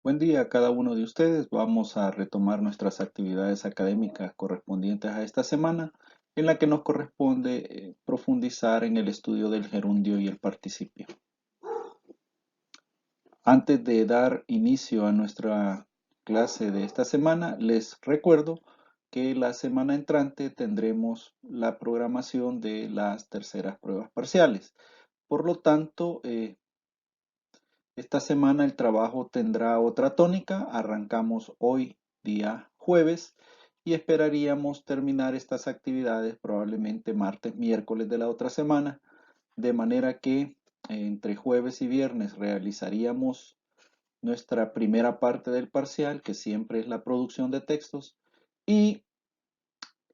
Buen día a cada uno de ustedes. Vamos a retomar nuestras actividades académicas correspondientes a esta semana, en la que nos corresponde profundizar en el estudio del gerundio y el participio. Antes de dar inicio a nuestra clase de esta semana, les recuerdo que la semana entrante tendremos la programación de las terceras pruebas parciales. Por lo tanto, esta semana el trabajo tendrá otra tónica. Arrancamos hoy, día jueves, y esperaríamos terminar estas actividades probablemente martes, miércoles de la otra semana, de manera que entre jueves y viernes realizaríamos nuestra primera parte del parcial, que siempre es la producción de textos, y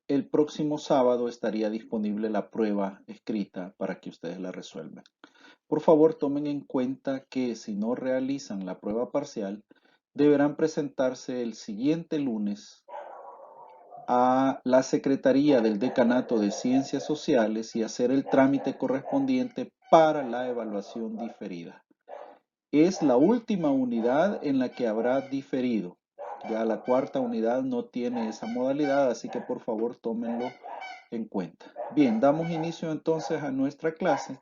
el próximo sábado estaría disponible la prueba escrita para que ustedes la resuelvan. Por favor, tomen en cuenta que si no realizan la prueba parcial, deberán presentarse el siguiente lunes a la Secretaría del Decanato de Ciencias Sociales y hacer el trámite correspondiente para la evaluación diferida. Es la última unidad en la que habrá diferido. Ya la cuarta unidad no tiene esa modalidad, así que por favor tómenlo en cuenta. Bien, damos inicio entonces a nuestra clase,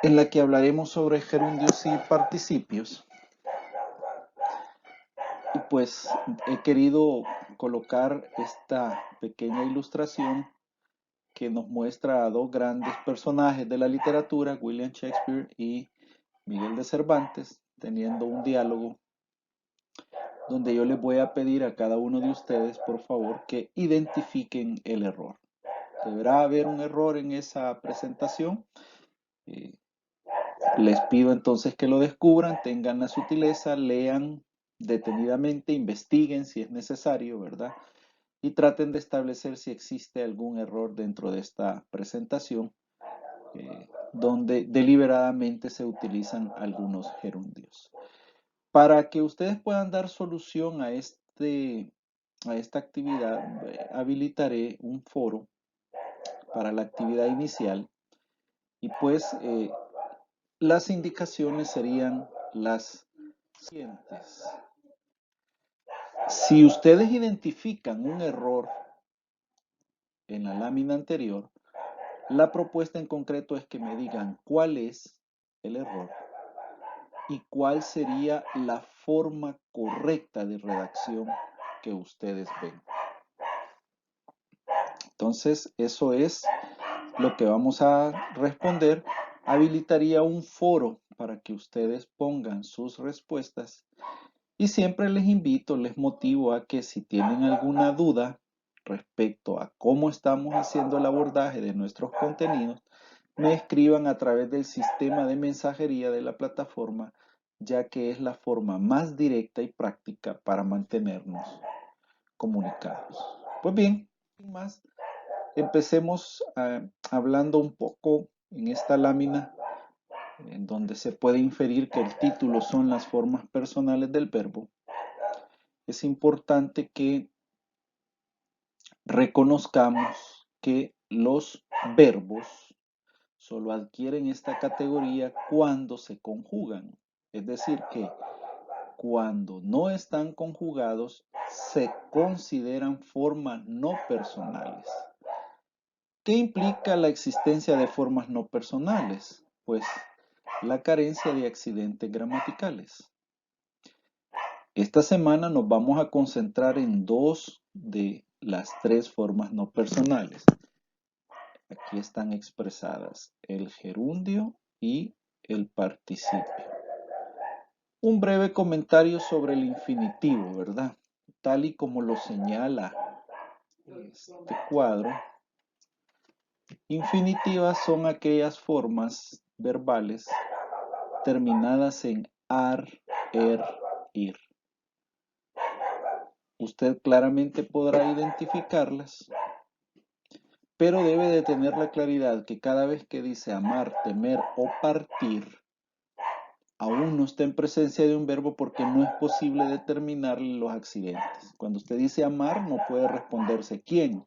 en la que hablaremos sobre gerundios y participios. Y pues he querido colocar esta pequeña ilustración que nos muestra a dos grandes personajes de la literatura, William Shakespeare y Miguel de Cervantes, teniendo un diálogo donde yo les voy a pedir a cada uno de ustedes, por favor, que identifiquen el error. Deberá haber un error en esa presentación. Les pido entonces que lo descubran, tengan la sutileza, lean detenidamente, investiguen si es necesario, ¿verdad? Y traten de establecer si existe algún error dentro de esta presentación donde deliberadamente se utilizan algunos gerundios. Para que ustedes puedan dar solución a esta actividad, habilitaré un foro para la actividad inicial y pues las indicaciones serían las siguientes. Si ustedes identifican un error en la lámina anterior, la propuesta en concreto es que me digan cuál es el error y cuál sería la forma correcta de redacción que ustedes ven. Entonces, eso es lo que vamos a responder. Habilitaría un foro para que ustedes pongan sus respuestas y siempre les invito, les motivo a que si tienen alguna duda respecto a cómo estamos haciendo el abordaje de nuestros contenidos, me escriban a través del sistema de mensajería de la plataforma, ya que es la forma más directa y práctica para mantenernos comunicados. Pues bien, sin más, empecemos hablando un poco en esta lámina en donde se puede inferir que el título son las formas personales del verbo. Es importante que reconozcamos que los verbos solo adquieren esta categoría cuando se conjugan. Es decir, que cuando no están conjugados se consideran formas no personales. ¿Qué implica la existencia de formas no personales? Pues la carencia de accidentes gramaticales. Esta semana nos vamos a concentrar en dos de las tres formas no personales. Aquí están expresadas el gerundio y el participio. Un breve comentario sobre el infinitivo, ¿verdad? Tal y como lo señala este cuadro, infinitivas son aquellas formas verbales terminadas en ar, er, ir. Usted claramente podrá identificarlas, pero debe de tener la claridad que cada vez que dice amar, temer o partir, aún no está en presencia de un verbo porque no es posible determinar los accidentes. Cuando usted dice amar, no puede responderse quién,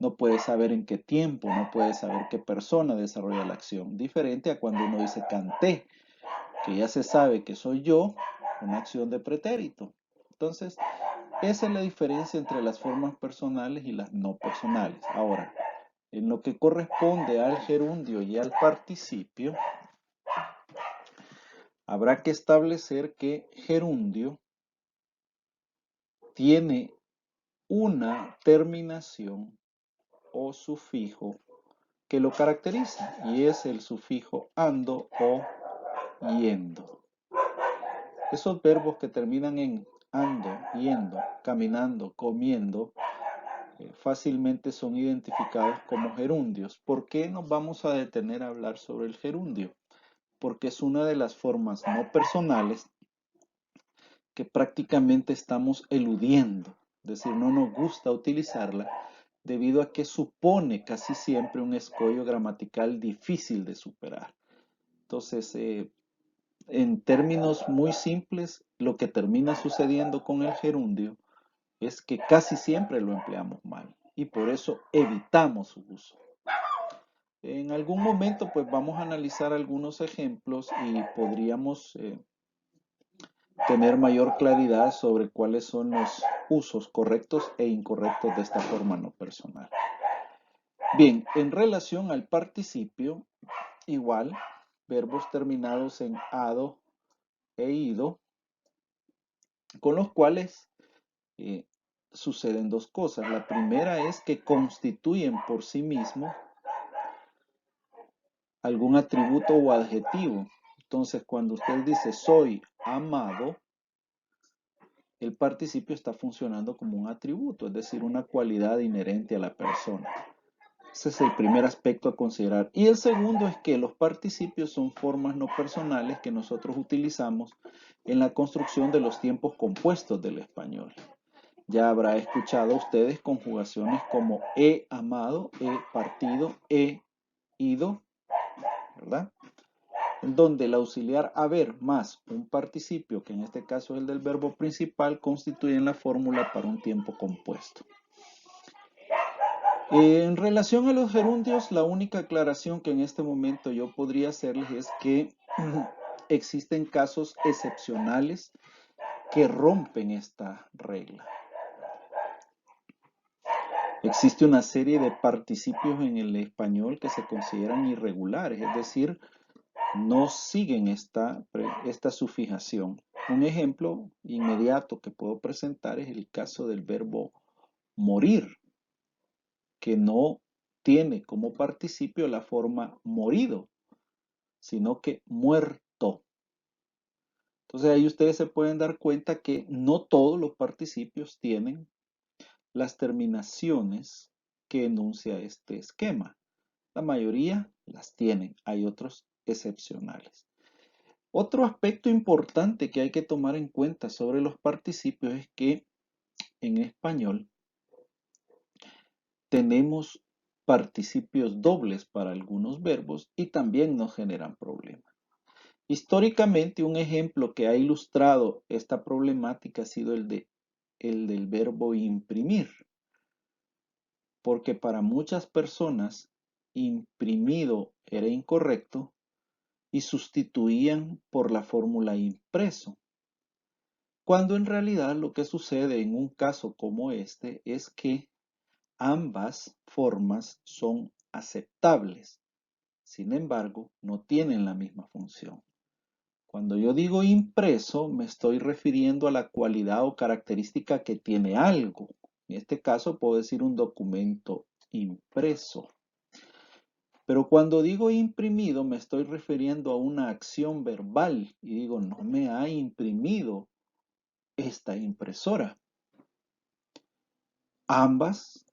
no puede saber en qué tiempo, no puede saber qué persona desarrolla la acción. Diferente a cuando uno dice canté, que ya se sabe que soy yo, una acción de pretérito. Entonces, esa es la diferencia entre las formas personales y las no personales. Ahora, en lo que corresponde al gerundio y al participio, habrá que establecer que gerundio tiene una terminación o sufijo que lo caracteriza y es el sufijo ando o yendo. Esos verbos que terminan en ando, yendo, caminando, comiendo, fácilmente son identificados como gerundios. ¿Por qué nos vamos a detener a hablar sobre el gerundio? Porque es una de las formas no personales que prácticamente estamos eludiendo, es decir, no nos gusta utilizarla debido a que supone casi siempre un escollo gramatical difícil de superar. Entonces, en términos muy simples, lo que termina sucediendo con el gerundio es que casi siempre lo empleamos mal y por eso evitamos su uso. En algún momento pues vamos a analizar algunos ejemplos y podríamos tener mayor claridad sobre cuáles son los usos correctos e incorrectos de esta forma no personal. Bien, en relación al participio, igual, verbos terminados en ado e ido, con los cuales suceden dos cosas. La primera es que constituyen por sí mismos algún atributo o adjetivo. Entonces, cuando usted dice soy amado, el participio está funcionando como un atributo, es decir, una cualidad inherente a la persona. Ese es el primer aspecto a considerar. Y el segundo es que los participios son formas no personales que nosotros utilizamos en la construcción de los tiempos compuestos del español. Ya habrá escuchado ustedes conjugaciones como he amado, he partido, he ido, ¿verdad? En donde el auxiliar haber más un participio, que en este caso es el del verbo principal, constituyen la fórmula para un tiempo compuesto. En relación a los gerundios, la única aclaración que en este momento yo podría hacerles es que existen casos excepcionales que rompen esta regla. Existe una serie de participios en el español que se consideran irregulares, es decir, no siguen esta sufijación. Un ejemplo inmediato que puedo presentar es el caso del verbo morir, que no tiene como participio la forma morido, sino que muerto. Entonces ahí ustedes se pueden dar cuenta que no todos los participios tienen las terminaciones que enuncia este esquema. La mayoría las tienen, hay otros excepcionales. Otro aspecto importante que hay que tomar en cuenta sobre los participios es que en español tenemos participios dobles para algunos verbos y también nos generan problemas. Históricamente, un ejemplo que ha ilustrado esta problemática ha sido el del verbo imprimir, porque para muchas personas imprimido era incorrecto y sustituían por la fórmula impreso, cuando en realidad lo que sucede en un caso como este es que ambas formas son aceptables, sin embargo, no tienen la misma función. Cuando yo digo impreso, me estoy refiriendo a la cualidad o característica que tiene algo. En este caso puedo decir un documento impreso. Pero cuando digo imprimido, me estoy refiriendo a una acción verbal y digo, no me ha imprimido esta impresora. Ambas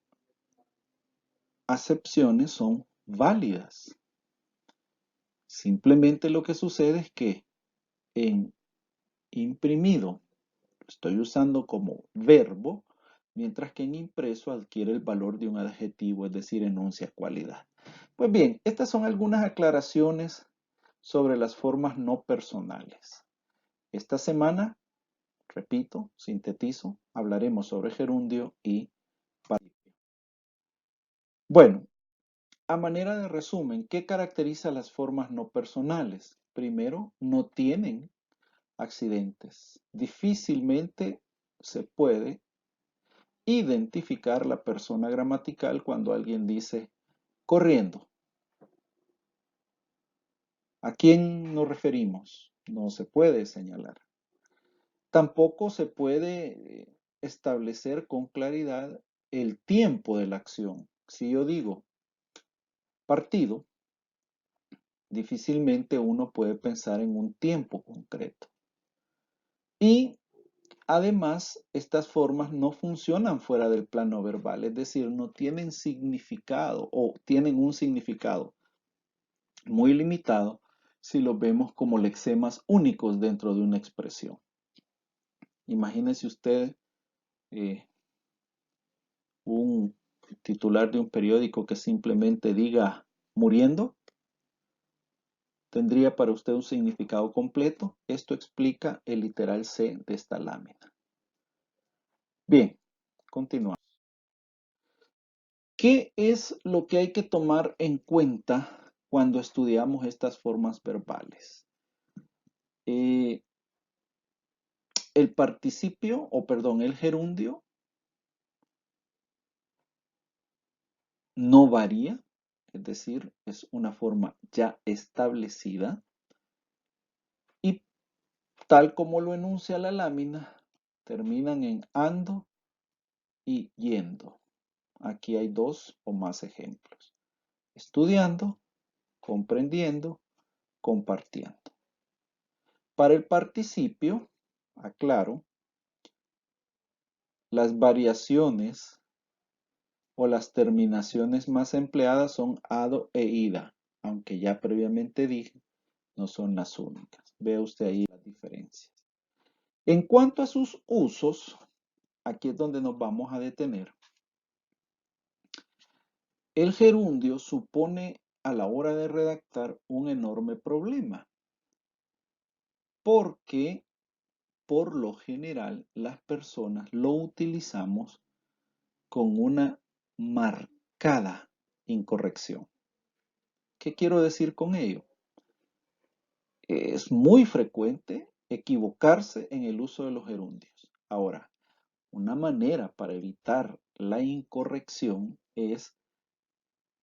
acepciones son válidas. Simplemente lo que sucede es que en imprimido lo estoy usando como verbo, mientras que en impreso adquiere el valor de un adjetivo, es decir, enuncia cualidad. Pues bien, estas son algunas aclaraciones sobre las formas no personales. Esta semana, repito, sintetizo, hablaremos sobre gerundio y participio. Bueno, a manera de resumen, ¿qué caracteriza las formas no personales? Primero, no tienen accidentes. Difícilmente se puede identificar la persona gramatical cuando alguien dice corriendo. ¿A quién nos referimos? No se puede señalar. Tampoco se puede establecer con claridad el tiempo de la acción. Si yo digo partido, difícilmente uno puede pensar en un tiempo concreto. Y además, estas formas no funcionan fuera del plano verbal, es decir, no tienen significado o tienen un significado muy limitado si los vemos como lexemas únicos dentro de una expresión. Imagínese usted eh, un titular de un periódico que simplemente diga muriendo. ¿Tendría para usted un significado completo? Esto explica el literal C de esta lámina. Bien, continuamos. ¿Qué es lo que hay que tomar en cuenta cuando estudiamos estas formas verbales? El participio, o perdón, el gerundio no varía, es decir, es una forma ya establecida y tal como lo enuncia la lámina, terminan en ando y yendo. Aquí hay dos o más ejemplos. Estudiando, comprendiendo, compartiendo. Para el participio, aclaro, las variaciones o las terminaciones más empleadas son ado e ida, aunque ya previamente dije, no son las únicas. Vea usted ahí las diferencias. En cuanto a sus usos, aquí es donde nos vamos a detener. El gerundio supone a la hora de redactar un enorme problema, porque por lo general las personas lo utilizamos con una marcada incorrección. ¿Qué quiero decir con ello? Es muy frecuente equivocarse en el uso de los gerundios. Ahora, una manera para evitar la incorrección es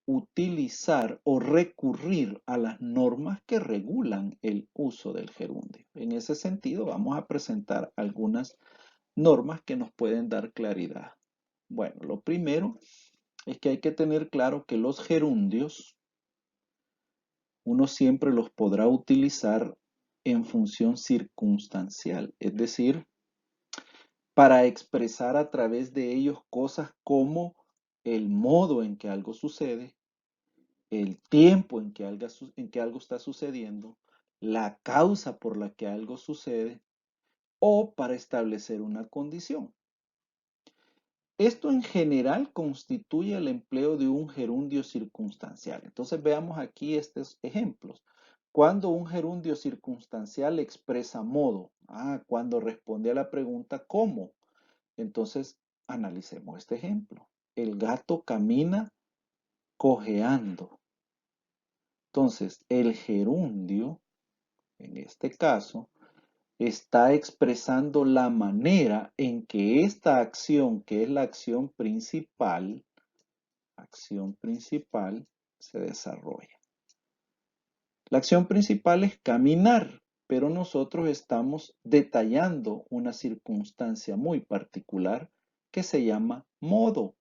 utilizar o recurrir a las normas que regulan el uso del gerundio. En ese sentido, vamos a presentar algunas normas que nos pueden dar claridad. Bueno, lo primero es que hay que tener claro que los gerundios uno siempre los podrá utilizar en función circunstancial, es decir, para expresar a través de ellos cosas como el modo en que algo sucede, el tiempo en que algo está sucediendo, la causa por la que algo sucede o para establecer una condición. Esto en general constituye el empleo de un gerundio circunstancial. Entonces veamos aquí estos ejemplos. Cuando un gerundio circunstancial expresa modo, cuando responde a la pregunta ¿cómo? Entonces analicemos este ejemplo. El gato camina cojeando. Entonces el gerundio, en este caso, está expresando la manera en que esta acción, que es la acción principal, se desarrolla. La acción principal es caminar, pero nosotros estamos detallando una circunstancia muy particular que se llama modo.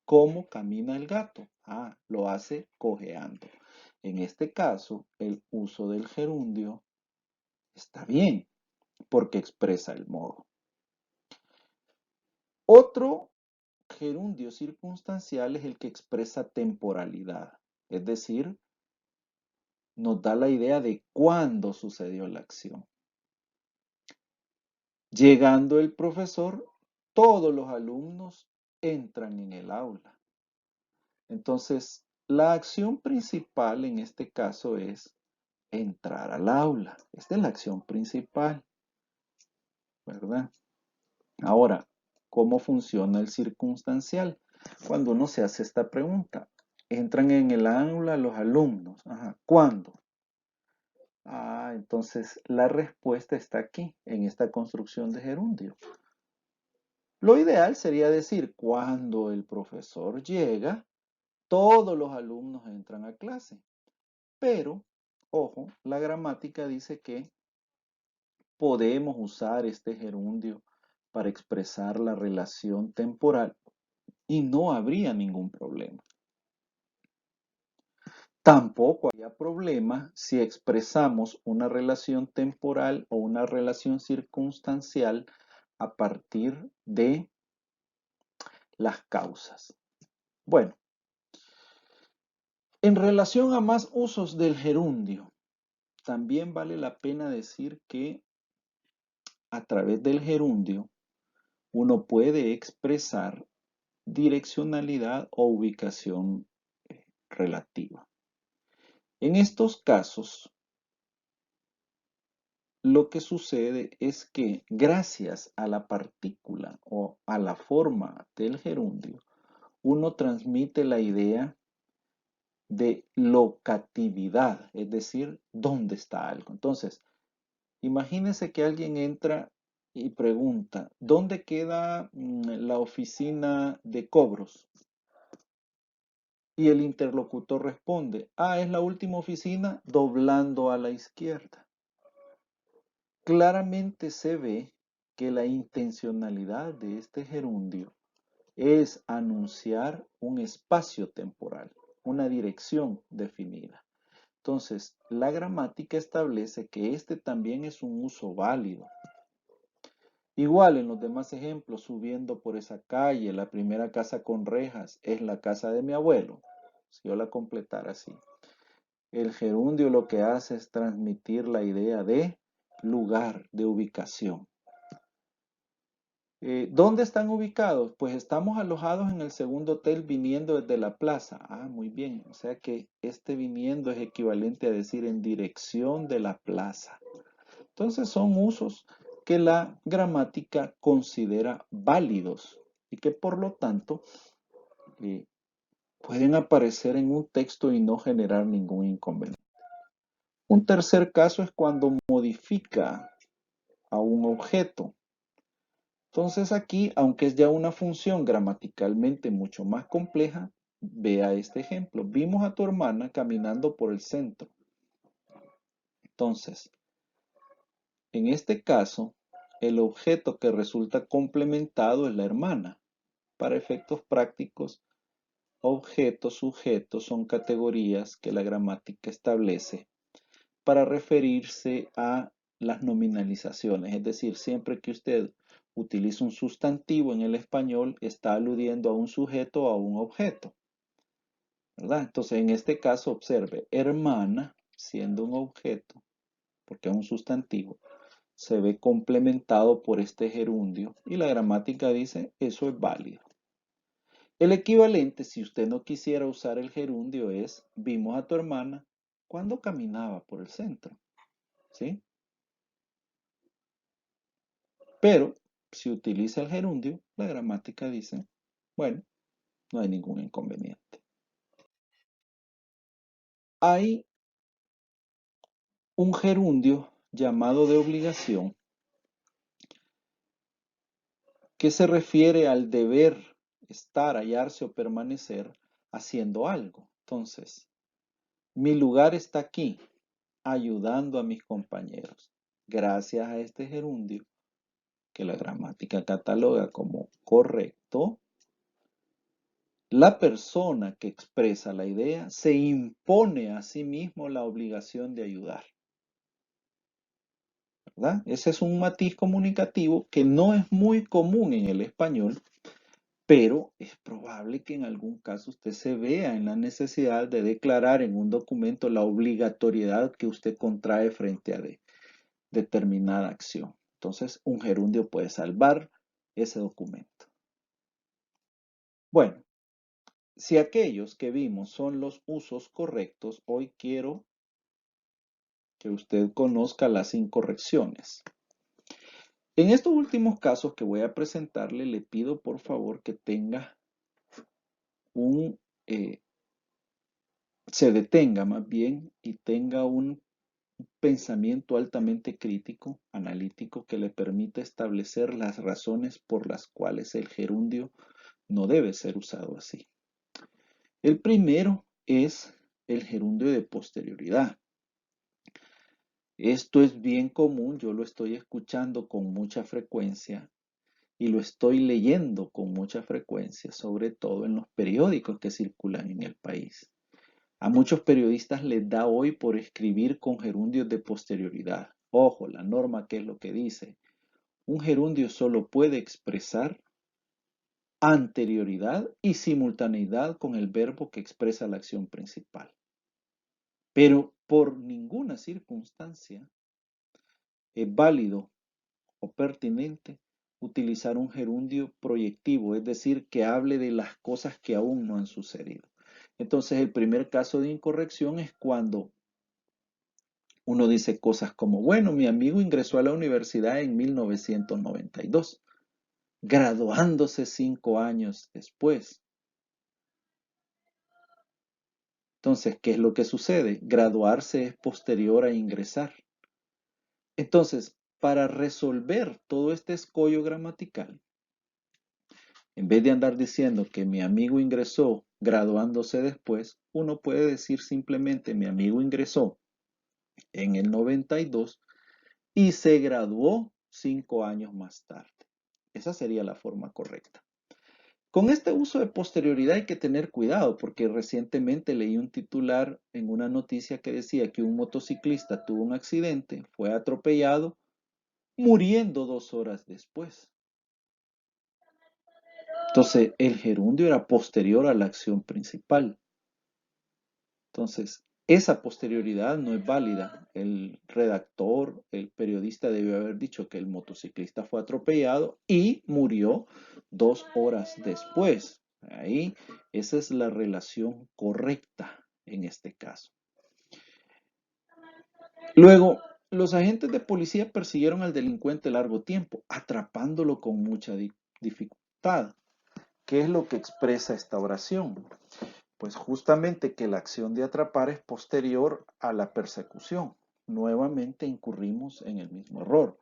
¿Cómo camina el gato? Lo hace cojeando. En este caso, el uso del gerundio está bien porque expresa el modo. Otro gerundio circunstancial es el que expresa temporalidad, es decir, nos da la idea de cuándo sucedió la acción. Llegando el profesor, todos los alumnos entran en el aula. Entonces, la acción principal en este caso es entrar al aula. Esta es la acción principal, ¿verdad? Ahora, ¿cómo funciona el circunstancial? Cuando uno se hace esta pregunta, entran en el aula los alumnos. ¿Cuándo? Entonces la respuesta está aquí, en esta construcción de gerundio. Lo ideal sería decir, cuando el profesor llega, todos los alumnos entran a clase. Pero, ojo, la gramática dice que podemos usar este gerundio para expresar la relación temporal y no habría ningún problema. Tampoco habría problema si expresamos una relación temporal o una relación circunstancial a partir de las causas. Bueno, en relación a más usos del gerundio, también vale la pena decir que a través del gerundio uno puede expresar direccionalidad o ubicación relativa. En estos casos, lo que sucede es que gracias a la partícula o a la forma del gerundio, uno transmite la idea de locatividad, es decir, dónde está algo. Entonces, imagínense que alguien entra y pregunta, ¿dónde queda la oficina de cobros? Y el interlocutor responde, es la última oficina doblando a la izquierda. Claramente se ve que la intencionalidad de este gerundio es anunciar un espacio temporal, una dirección definida. Entonces, la gramática establece que este también es un uso válido. Igual en los demás ejemplos, subiendo por esa calle, la primera casa con rejas es la casa de mi abuelo. Si yo la completara así. El gerundio lo que hace es transmitir la idea de lugar, de ubicación. ¿Dónde están ubicados? Pues estamos alojados en el segundo hotel viniendo desde la plaza. Muy bien. O sea que este viniendo es equivalente a decir en dirección de la plaza. Entonces son usos que la gramática considera válidos y que por lo tanto pueden aparecer en un texto y no generar ningún inconveniente. Un tercer caso es cuando modifica a un objeto. Entonces aquí, aunque es ya una función gramaticalmente mucho más compleja, vea este ejemplo. Vimos a tu hermana caminando por el centro. Entonces, en este caso, el objeto que resulta complementado es la hermana. Para efectos prácticos, objeto, sujeto son categorías que la gramática establece para referirse a las nominalizaciones. Es decir, siempre que usted utiliza un sustantivo en el español, está aludiendo a un sujeto o a un objeto, ¿verdad? Entonces, en este caso, observe, hermana, siendo un objeto, porque es un sustantivo, se ve complementado por este gerundio y la gramática dice, eso es válido. El equivalente, si usted no quisiera usar el gerundio, es, vimos a tu hermana cuando caminaba por el centro, ¿sí? Pero si utiliza el gerundio, la gramática dice, bueno, no hay ningún inconveniente. Hay un gerundio llamado de obligación que se refiere al deber estar, hallarse o permanecer haciendo algo. Entonces, mi lugar está aquí, ayudando a mis compañeros. Gracias a este gerundio, que la gramática cataloga como correcto, la persona que expresa la idea se impone a sí mismo la obligación de ayudar, ¿verdad? Ese es un matiz comunicativo que no es muy común en el español, pero es probable que en algún caso usted se vea en la necesidad de declarar en un documento la obligatoriedad que usted contrae frente a determinada acción. Entonces, un gerundio puede salvar ese documento. Bueno, si aquellos que vimos son los usos correctos, hoy quiero que usted conozca las incorrecciones. En estos últimos casos que voy a presentarle, le pido por favor que tenga se detenga más bien y tenga un pensamiento altamente crítico, analítico, que le permite establecer las razones por las cuales el gerundio no debe ser usado así. El primero es el gerundio de posterioridad. Esto es bien común, yo lo estoy escuchando con mucha frecuencia y lo estoy leyendo con mucha frecuencia, sobre todo en los periódicos que circulan en el país. A muchos periodistas les da hoy por escribir con gerundios de posterioridad. Ojo, la norma, ¿qué es lo que dice? Un gerundio solo puede expresar anterioridad y simultaneidad con el verbo que expresa la acción principal. Pero por ninguna circunstancia es válido o pertinente utilizar un gerundio proyectivo, es decir, que hable de las cosas que aún no han sucedido. Entonces, el primer caso de incorrección es cuando uno dice cosas como, bueno, mi amigo ingresó a la universidad en 1992, graduándose 5 años después. Entonces, ¿qué es lo que sucede? Graduarse es posterior a ingresar. Entonces, para resolver todo este escollo gramatical, en vez de andar diciendo que mi amigo ingresó graduándose después, uno puede decir simplemente mi amigo ingresó en el 92 y se graduó 5 años más tarde. Esa sería la forma correcta. Con este uso de posterioridad hay que tener cuidado porque recientemente leí un titular en una noticia que decía que un motociclista tuvo un accidente, fue atropellado, muriendo 2 horas después. Entonces, el gerundio era posterior a la acción principal. Entonces, esa posterioridad no es válida. El redactor, el periodista debió haber dicho que el motociclista fue atropellado y murió 2 horas después. Ahí, esa es la relación correcta en este caso. Luego, los agentes de policía persiguieron al delincuente largo tiempo, atrapándolo con mucha dificultad. ¿Qué es lo que expresa esta oración? Pues justamente que la acción de atrapar es posterior a la persecución. Nuevamente incurrimos en el mismo error.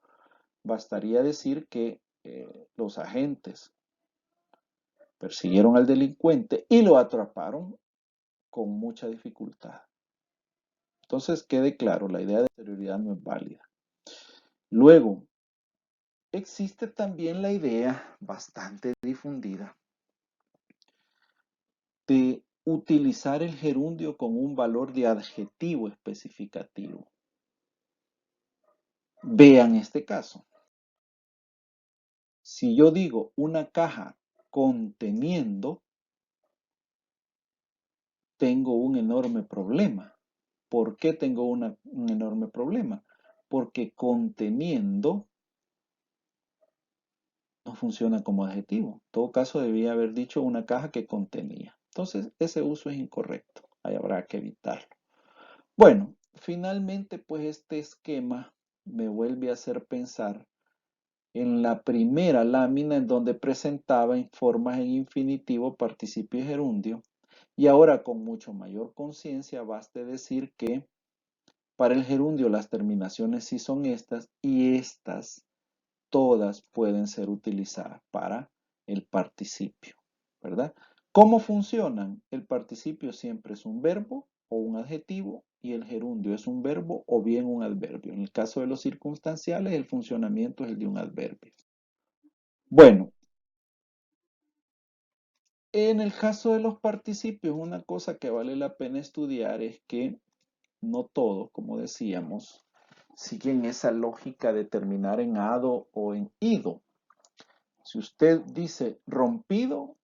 Bastaría decir que los agentes persiguieron al delincuente y lo atraparon con mucha dificultad. Entonces quede claro, la idea de posterioridad no es válida. Luego, existe también la idea bastante difundida de utilizar el gerundio con un valor de adjetivo especificativo. Vean este caso. Si yo digo una caja conteniendo, tengo un enorme problema. ¿Por qué tengo un enorme problema? Porque conteniendo no funciona como adjetivo. En todo caso, debía haber dicho una caja que contenía. Entonces, ese uso es incorrecto. Ahí habrá que evitarlo. Bueno, finalmente, pues este esquema me vuelve a hacer pensar en la primera lámina en donde presentaba en formas en infinitivo, participio y gerundio. Y ahora con mucho mayor conciencia baste decir que para el gerundio las terminaciones sí son estas y estas todas pueden ser utilizadas para el participio, ¿verdad? ¿Cómo funcionan? El participio siempre es un verbo o un adjetivo y el gerundio es un verbo o bien un adverbio. En el caso de los circunstanciales, el funcionamiento es el de un adverbio. Bueno, en el caso de los participios, una cosa que vale la pena estudiar es que no todos, como decíamos, siguen esa lógica de terminar en ado o en ido. Si usted dice rompido,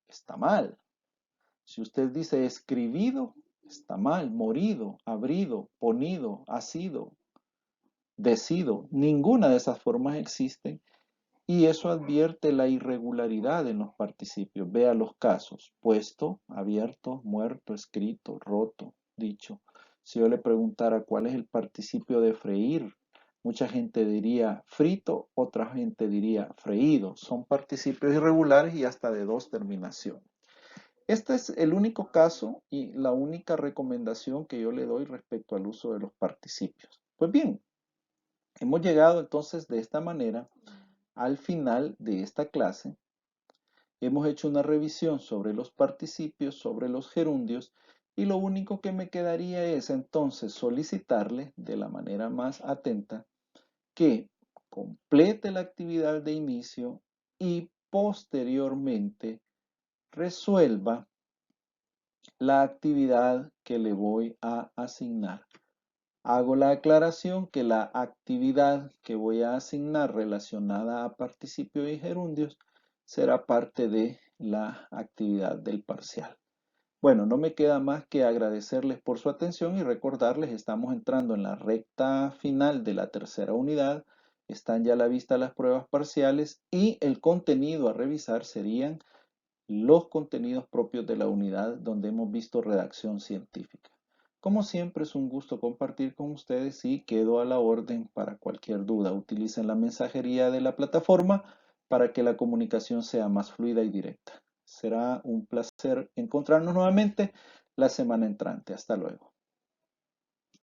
está mal. Si usted dice escribido, está mal. Morido, abrido, ponido, asido, decido. Ninguna de esas formas existen y eso advierte la irregularidad en los participios. Vea los casos: puesto, abierto, muerto, escrito, roto, dicho. Si yo le preguntara cuál es el participio de freír, mucha gente diría frito, otra gente diría freído. Son participios irregulares y hasta de dos terminaciones. Este es el único caso y la única recomendación que yo le doy respecto al uso de los participios. Pues bien, hemos llegado entonces de esta manera al final de esta clase. Hemos hecho una revisión sobre los participios, sobre los gerundios, y lo único que me quedaría es entonces solicitarle de la manera más atenta que complete la actividad de inicio y posteriormente resuelva la actividad que le voy a asignar. Hago la aclaración que la actividad que voy a asignar relacionada a participios y gerundios será parte de la actividad del parcial. Bueno, no me queda más que agradecerles por su atención y recordarles, estamos entrando en la recta final de la tercera unidad, están ya a la vista las pruebas parciales y el contenido a revisar serían los contenidos propios de la unidad donde hemos visto redacción científica. Como siempre es un gusto compartir con ustedes y quedo a la orden para cualquier duda. Utilicen la mensajería de la plataforma para que la comunicación sea más fluida y directa. Será un placer encontrarnos nuevamente la semana entrante. Hasta luego.